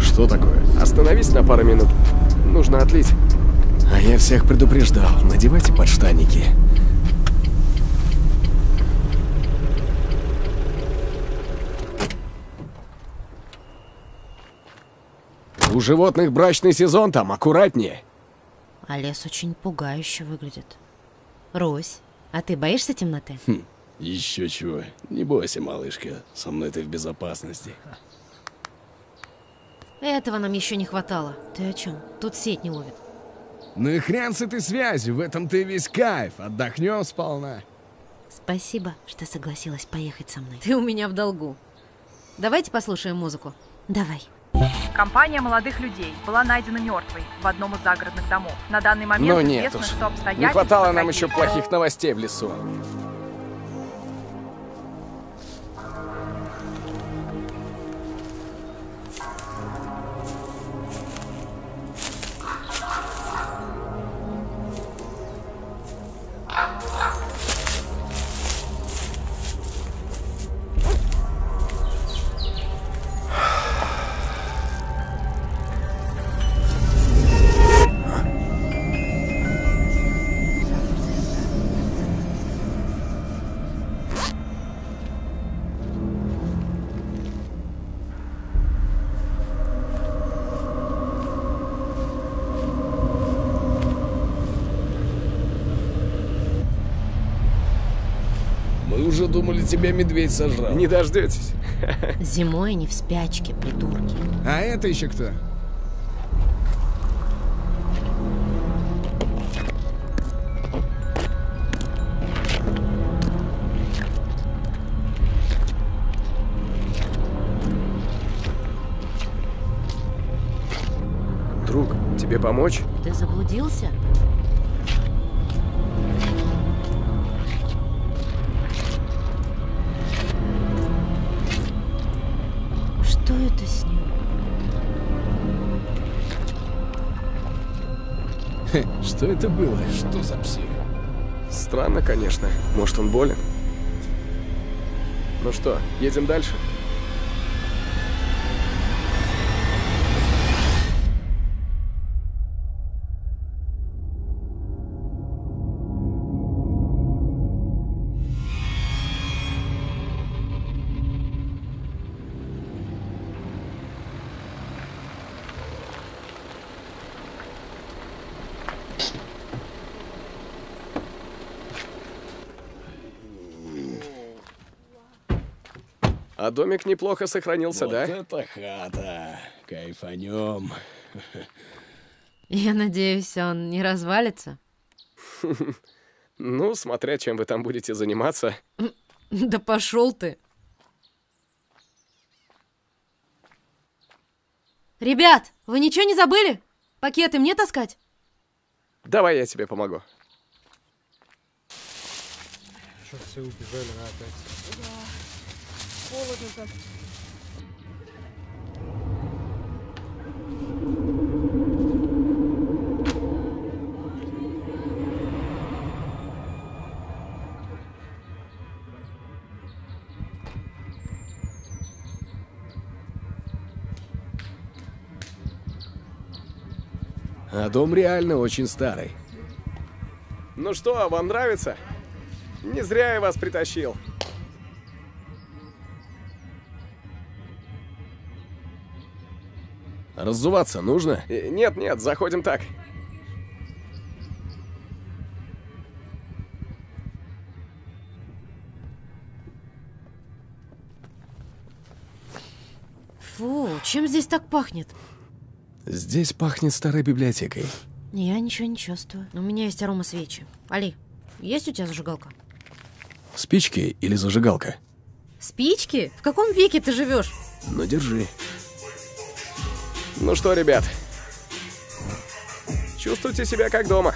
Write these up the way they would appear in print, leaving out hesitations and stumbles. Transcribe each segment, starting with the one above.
Что такое? Остановись на пару минут. Нужно отлить. А я всех предупреждал. Надевайте подштанники. У животных брачный сезон, там аккуратнее. А лес очень пугающе выглядит. Рось, а ты боишься темноты? Еще чего. Не бойся, малышка. Со мной ты в безопасности. Этого нам еще не хватало. Ты о чем? Тут сеть не ловит. Ну и хрен с этой связью, в этом ты весь кайф. Отдохнем сполна. Спасибо, что согласилась поехать со мной. Ты у меня в долгу. Давайте послушаем музыку. Давай. Компания молодых людей была найдена мертвой в одном из загородных домов. На данный момент Ну нет известно, уж. что обстоятельства... Не хватало нам такие. еще плохих новостей в лесу. Мы уже думали, тебя медведь сожрал. Не дождетесь. Зимой не в спячке, придурки. А это еще кто? Друг, тебе помочь? Ты заблудился? Что это с ним? Что это было? Что за псих? Странно, конечно. Может, он болен? Ну что, едем дальше? А домик неплохо сохранился, Вот да? это хата. Кайфанем. Я надеюсь, он не развалится? Ну, смотря чем вы там будете заниматься. Да пошел ты. Ребят, вы ничего не забыли? Пакеты мне таскать? Давай я тебе помогу. Что, все убежали опять? Холодно как. А дом реально очень старый. Ну что, вам нравится? Не зря я вас притащил. Раззуваться нужно? Нет, заходим так. Фу, чем здесь так пахнет? Здесь пахнет старой библиотекой. Я ничего не чувствую. У меня есть арома свечи. Али, есть у тебя зажигалка? Спички или зажигалка? Спички? В каком веке ты живешь? Ну, держи. Ну что, ребят, чувствуйте себя как дома.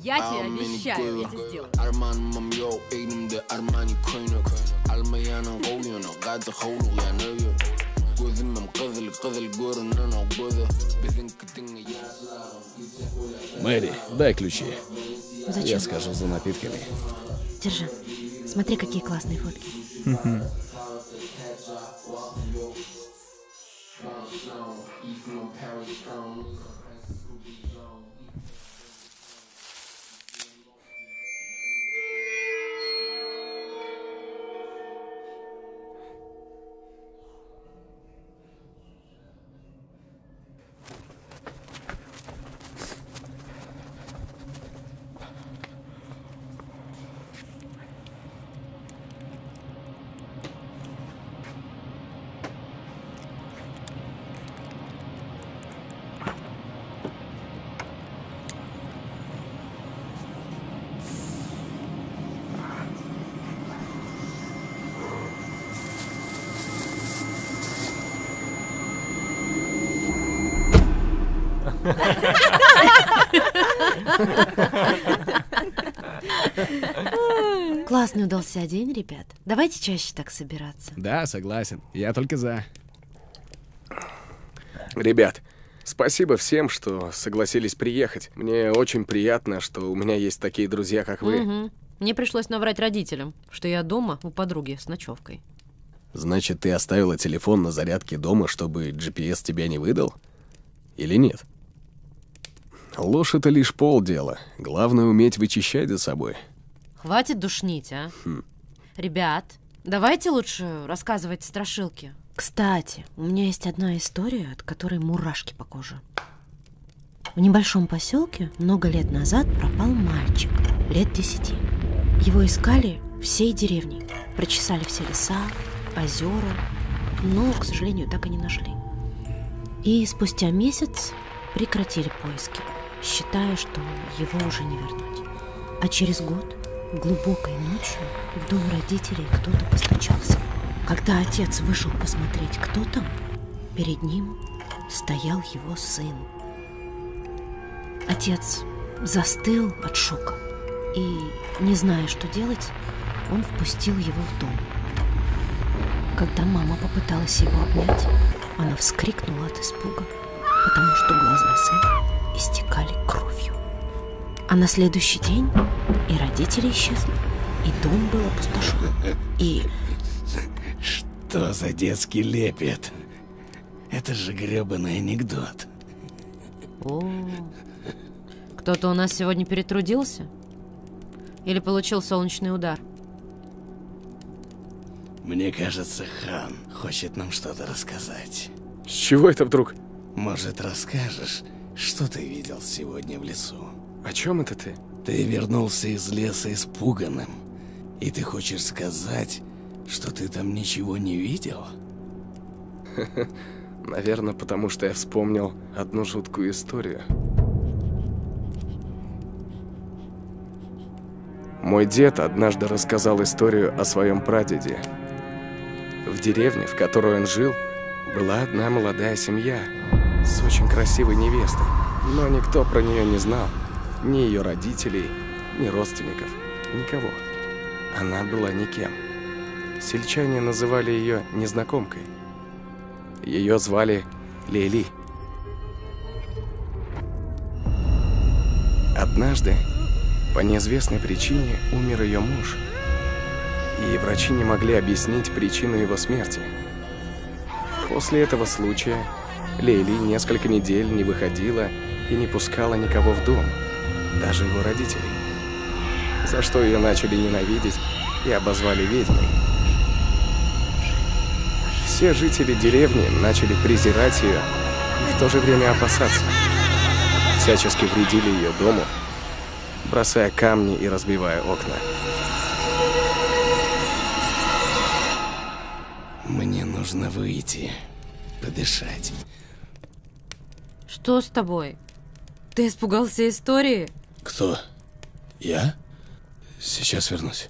Я тебе обещаю, я это сделаю. Мэри, дай ключи. Зачем? Я схожу за напитками. Держи. Смотри, какие классные фотки. Классный удался день, ребят. Давайте чаще так собираться. Да, согласен. Я только за. Ребят, спасибо всем, что согласились приехать. Мне очень приятно, что у меня есть такие друзья, как вы. Угу. Мне пришлось наврать родителям, что я дома у подруги с ночевкой. Значит, ты оставила телефон на зарядке дома, чтобы GPS тебя не выдал? Или нет? Ложь — это лишь полдела. Главное — уметь вычищать за собой. Хватит душнить, а? Ребят, давайте лучше рассказывать страшилки. Кстати, у меня есть одна история, от которой мурашки по коже. В небольшом поселке много лет назад пропал мальчик, лет 10. Его искали всей деревней. Прочесали все леса, озера, но, к сожалению, так и не нашли. И спустя месяц прекратили поиски, считая, что его уже не вернуть. А через год, глубокой ночью, в дом родителей кто-то постучался. Когда отец вышел посмотреть, кто там, перед ним стоял его сын. Отец застыл от шока и, не зная, что делать, он впустил его в дом. Когда мама попыталась его обнять, она вскрикнула от испуга, потому что глаза сына истекали кровью. А на следующий день и родители исчезли, и дом был опустошен, и... Что за детский лепет? Это же грёбаный анекдот. О, кто-то у нас сегодня перетрудился? Или получил солнечный удар? Мне кажется, Хан хочет нам что-то рассказать. С чего это вдруг? Может, расскажешь, что ты видел сегодня в лесу? О чем это ты? Ты вернулся из леса испуганным, и ты хочешь сказать, что ты там ничего не видел? Наверное, потому что я вспомнил одну жуткую историю. Мой дед однажды рассказал историю о своем прадеде. В деревне, в которой он жил, была одна молодая семья с очень красивой невестой, но никто про нее не знал, ни ее родителей, ни родственников, никого. Она была никем. Сельчане называли ее незнакомкой. Ее звали Лейли. Однажды, по неизвестной причине, умер ее муж, и врачи не могли объяснить причину его смерти. После этого случая Лейли несколько недель не выходила и не пускала никого в дом, даже его родителей, за что ее начали ненавидеть и обозвали ведьмой. Все жители деревни начали презирать ее и в то же время опасаться. Всячески вредили ее дому, бросая камни и разбивая окна. Мне нужно выйти. подышать. Что с тобой? Ты испугался истории? Кто? Я? Сейчас вернусь.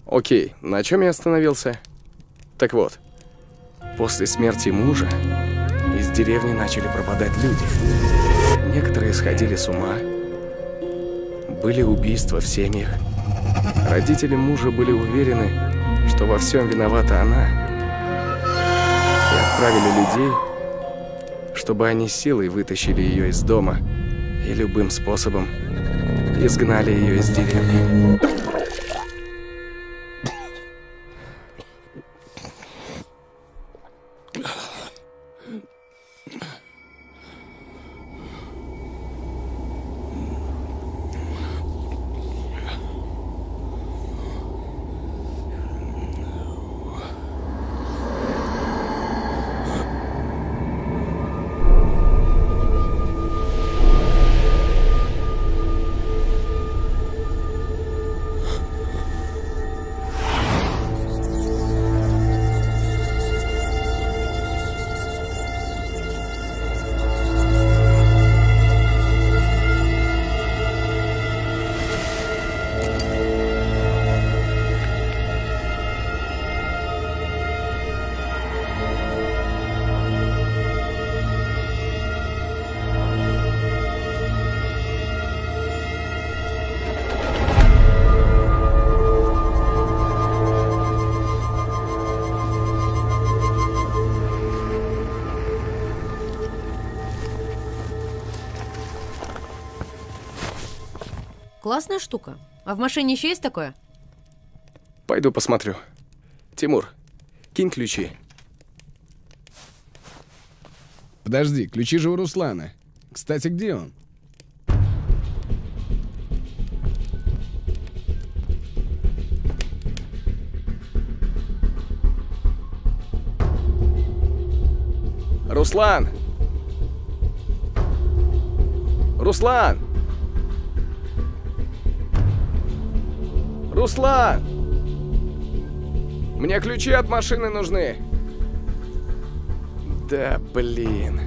Окей, на чем я остановился? Так вот, после смерти мужа из деревни начали пропадать люди. Некоторые сходили с ума. Были убийства в семьях. Родители мужа были уверены, что во всем виновата она. И отправили людей, чтобы они силой вытащили ее из дома и любым способом изгнали ее из деревни. Классная штука. А в машине еще есть такое? Пойду посмотрю. Тимур, кинь ключи. Подожди, ключи же у Руслана. Кстати, где он? Руслан! Руслан! Руслан! Мне ключи от машины нужны. Да, блин.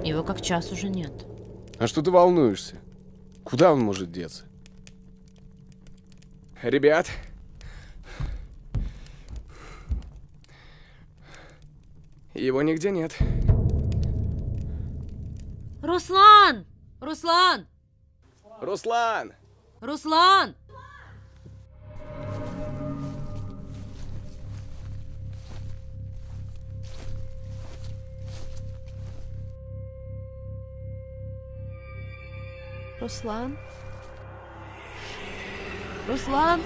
Его как час уже нет. А что ты волнуешься? Куда он может деться? Ребят. Его нигде нет. Руслан! Руслан! Руслан! Руслан! Руслан? Руслан?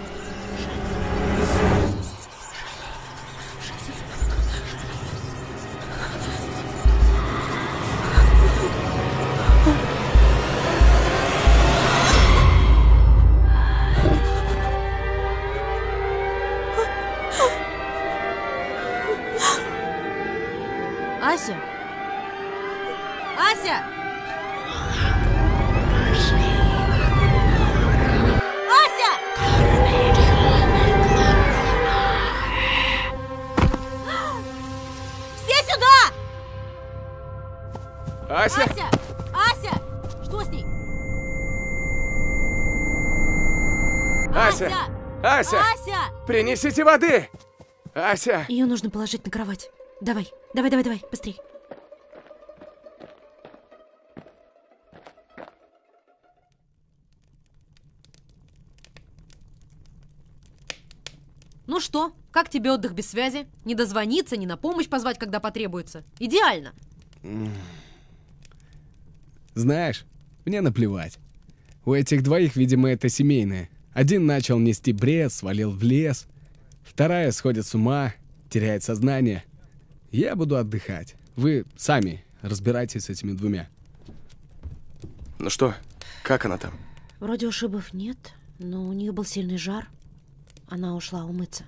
Ася? Ася! Ася! Все сюда! Ася! Ася! Ася! Что с ней? Ася! Ася! Ася! Принесите воды! Ася! Ее нужно положить на кровать. Давай, давай, быстрей. Ну что, как тебе отдых без связи? Не дозвониться, не на помощь позвать, когда потребуется. Идеально. Знаешь, мне наплевать. У этих двоих, видимо, это семейное. Один начал нести бред, свалил в лес. Вторая сходит с ума, теряет сознание. Я буду отдыхать. Вы сами разбирайтесь с этими двумя. Ну что, как она там? Вроде ушибов нет, но у нее был сильный жар. Она ушла умыться.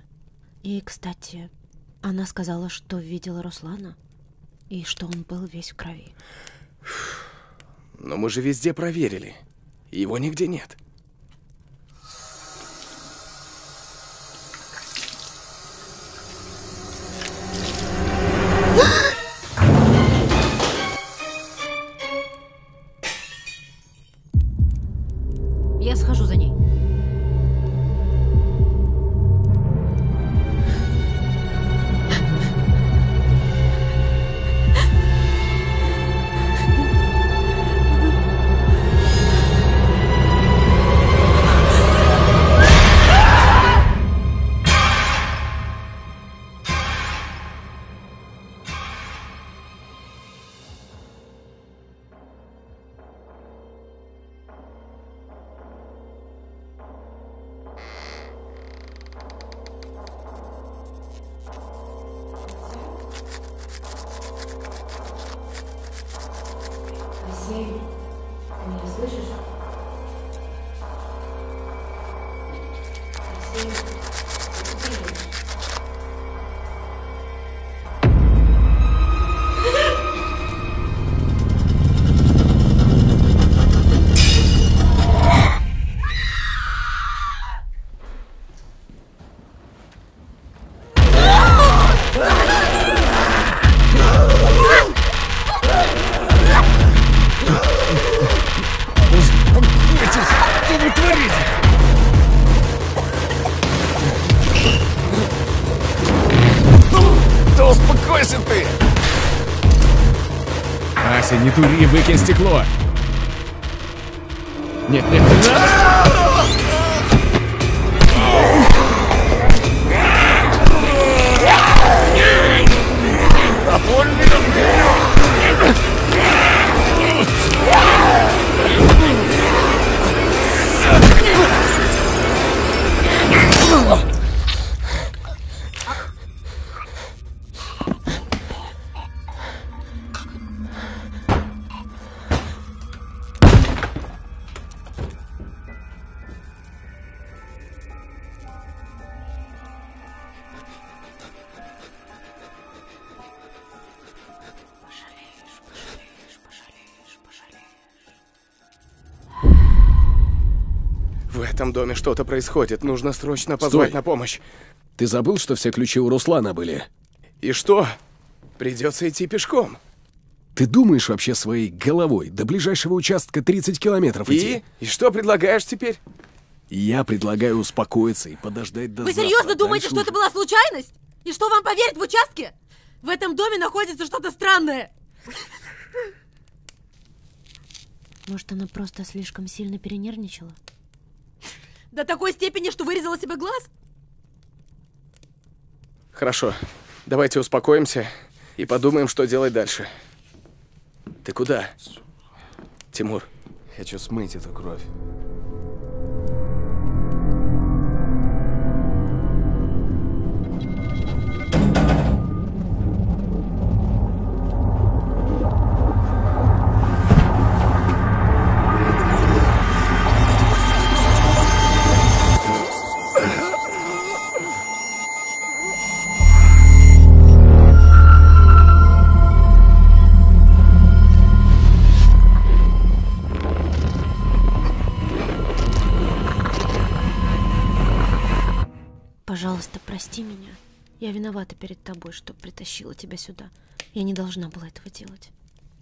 И, кстати, она сказала, что видела Руслана, и что он был весь в крови. Но мы же везде проверили. Его нигде нет. Я схожу за ней. Алексей, ты меня слышишь? Алексей, ты слышишь? Что вы творите? Да успокойся ты! Ася, не дури, выкинь стекло. Нет, не надо. В этом доме что-то происходит. Нужно срочно позвать Стой. на помощь. Ты забыл, что все ключи у Руслана были? И что? Придется идти пешком. Ты думаешь вообще своей головой? До ближайшего участка 30 километров идти. И что предлагаешь теперь? Я предлагаю успокоиться и подождать до Вы завтра. серьезно думаете, Дальше что это была случайность? И что вам поверить в участке? В этом доме находится что-то странное. Может, она просто слишком сильно перенервничала? До такой степени, что вырезала себе глаз? Хорошо. Давайте успокоимся и подумаем, что делать дальше. Ты куда? Тимур. Хочу смыть эту кровь. Пожалуйста, прости меня. Я виновата перед тобой, что притащила тебя сюда. Я не должна была этого делать.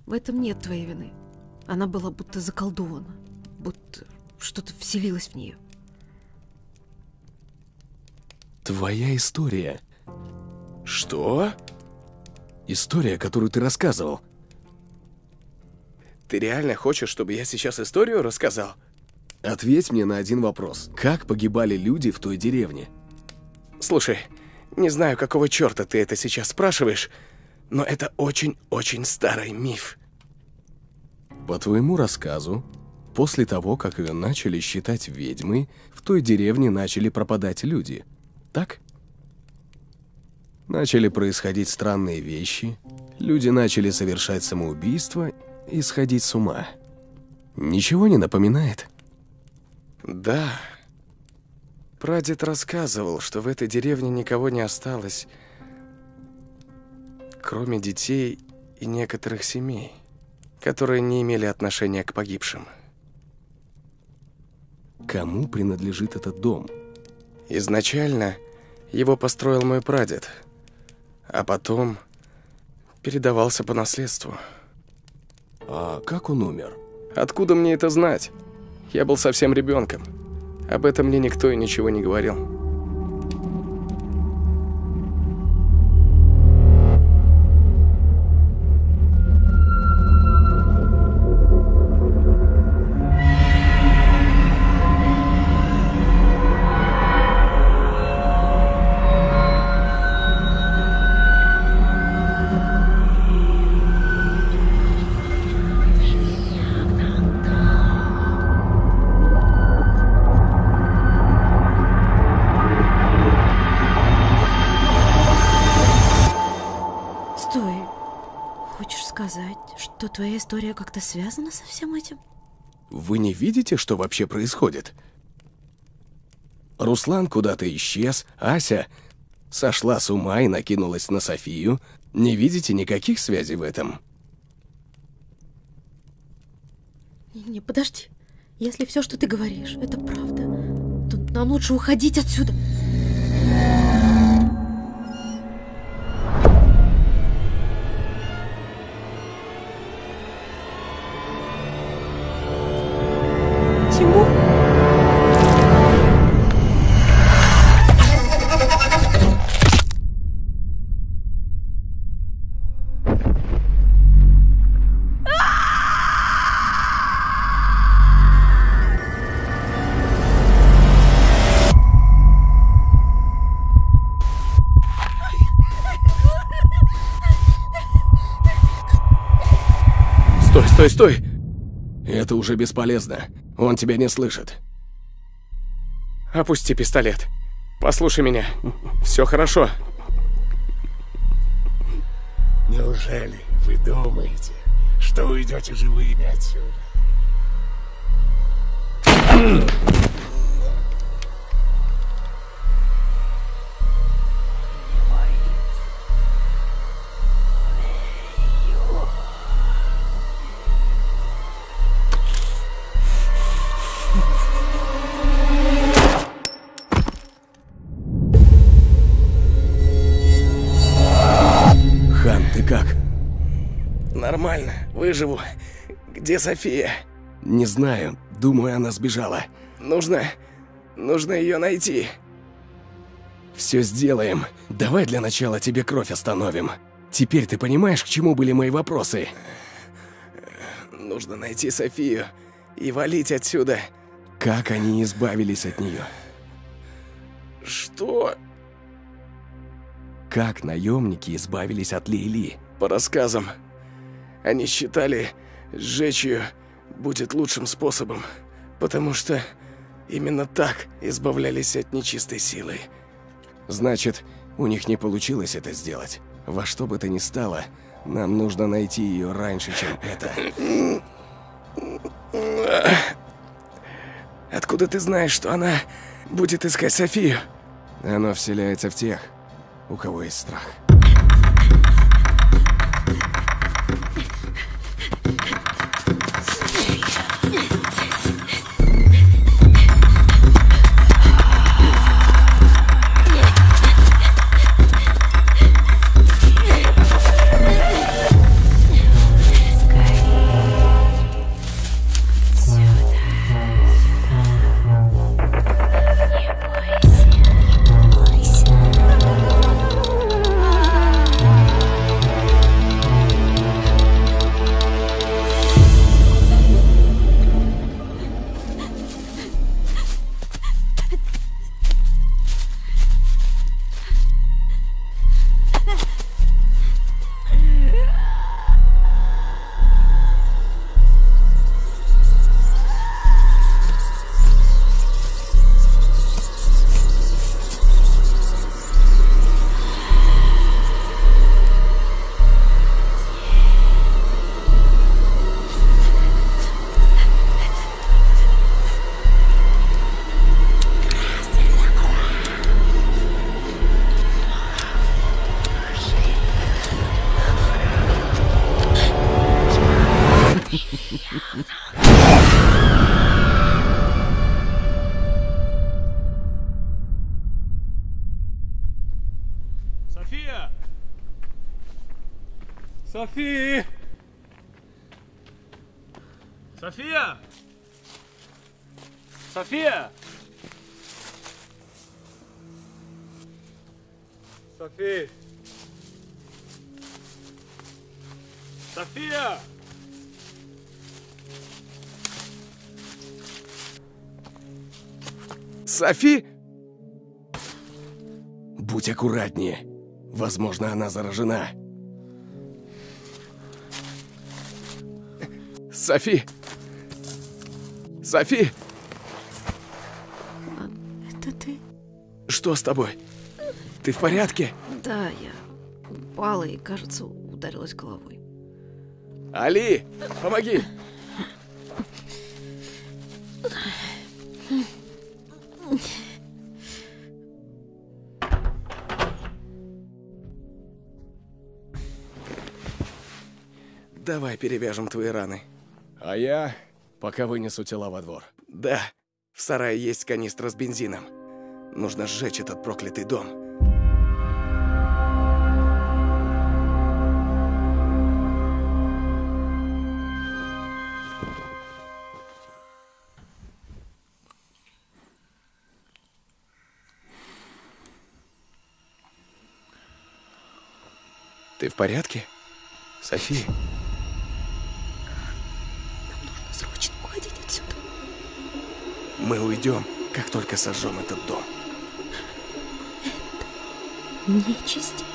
В этом нет твоей вины. Она была будто заколдована, будто что-то вселилось в нее. Твоя история. Что? История, которую ты рассказывал. Ты реально хочешь, чтобы я сейчас историю рассказал? Ответь мне на один вопрос. Как погибали люди в той деревне? Слушай, не знаю, какого черта ты это сейчас спрашиваешь, но это очень-очень старый миф. По твоему рассказу, после того, как ее начали считать ведьмой, в той деревне начали пропадать люди. Так? Начали происходить странные вещи, люди начали совершать самоубийство и сходить с ума. Ничего не напоминает? Да. Прадед рассказывал, что в этой деревне никого не осталось, кроме детей и некоторых семей, которые не имели отношения к погибшим. Кому принадлежит этот дом? Изначально его построил мой прадед, а потом передавался по наследству. А как он умер? Откуда мне это знать? Я был совсем ребенком. Об этом мне никто и ничего не говорил. Что твоя история как-то связана со всем этим? Вы не видите, что вообще происходит? Руслан куда-то исчез, Ася сошла с ума и накинулась на Софию. Не видите никаких связей в этом? Не, подожди. Если все, что ты говоришь, это правда, то нам лучше уходить отсюда. Стой, стой! Это уже бесполезно. Он тебя не слышит. Опусти пистолет. Послушай меня. Все хорошо. Неужели вы думаете, что уйдете живыми отсюда? Нормально, выживу. Где София? Не знаю, думаю, она сбежала. Нужно ее найти. Все сделаем. Давай для начала тебе кровь остановим. Теперь ты понимаешь, к чему были мои вопросы? Нужно найти Софию и валить отсюда. Как они избавились от нее? Что? Как наемники избавились от Лейли? По рассказам, они считали, сжечь ее будет лучшим способом, потому что именно так избавлялись от нечистой силы. Значит, у них не получилось это сделать. Во что бы то ни стало, нам нужно найти ее раньше, чем это. Откуда ты знаешь, что она будет искать Софию? Оно вселяется в тех, у кого есть страх. София! София! София! София! София! София! Софи? Будь аккуратнее. Возможно, она заражена. Софи! Софи! Это ты? Что с тобой? Ты в порядке? Да, я упала и, кажется, ударилась головой. Али, помоги! Давай перевяжем твои раны. А я пока вынесу тела во двор. Да, в сарае есть канистра с бензином. Нужно сжечь этот проклятый дом. Ты в порядке, Софи? Срочно уходить отсюда. Мы уйдем, как только сожжем этот дом. Нечисть.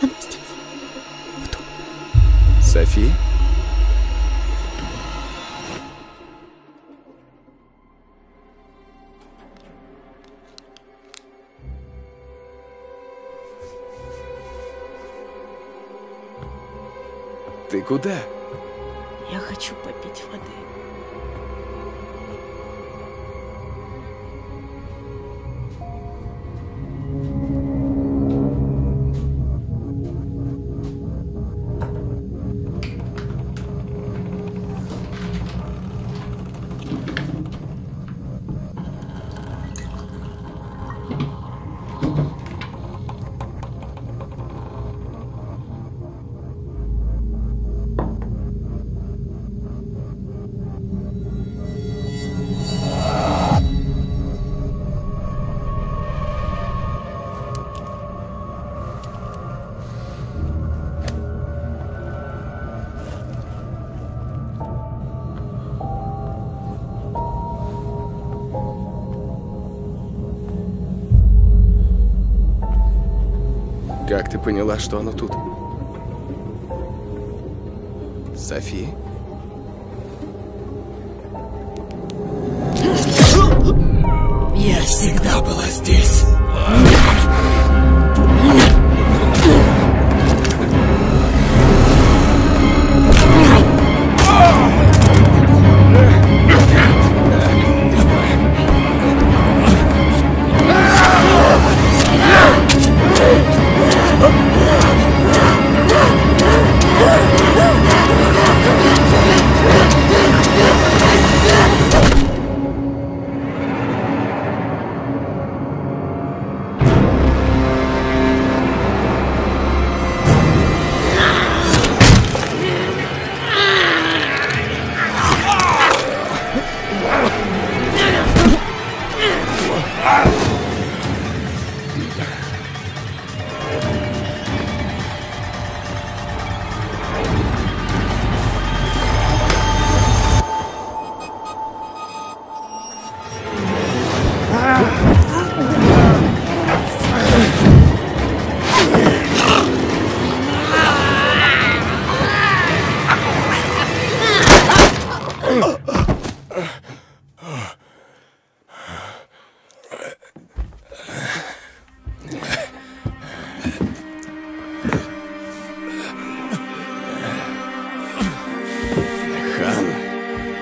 Она здесь. В доме. Софи? Ты куда? Я хочу попить воды. Как ты поняла, что оно тут? Софи? Я всегда была здесь.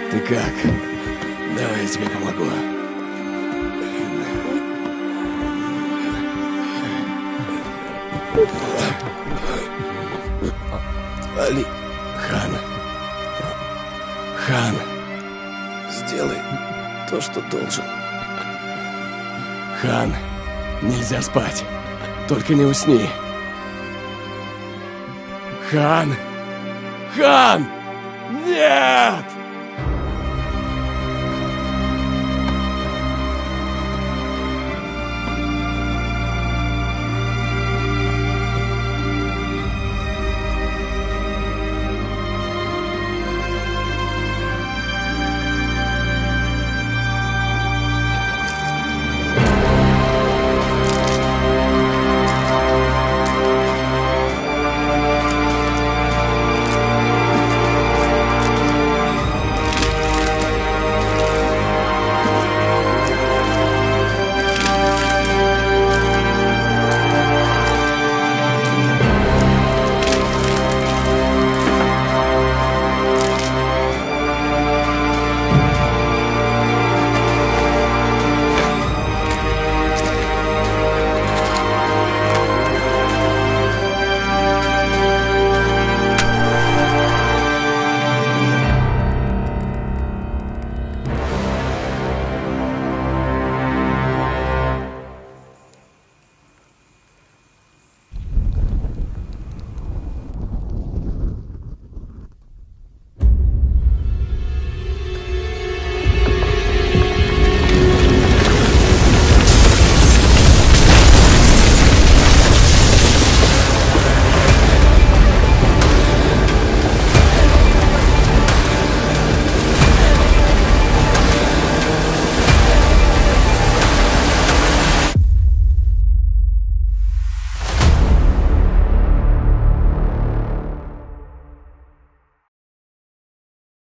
Ты как? Давай я тебе помогу. Али, Хан. Хан, Сделай то, что должен. Хан, нельзя спать. Только не усни. Хан! Хан! Нет!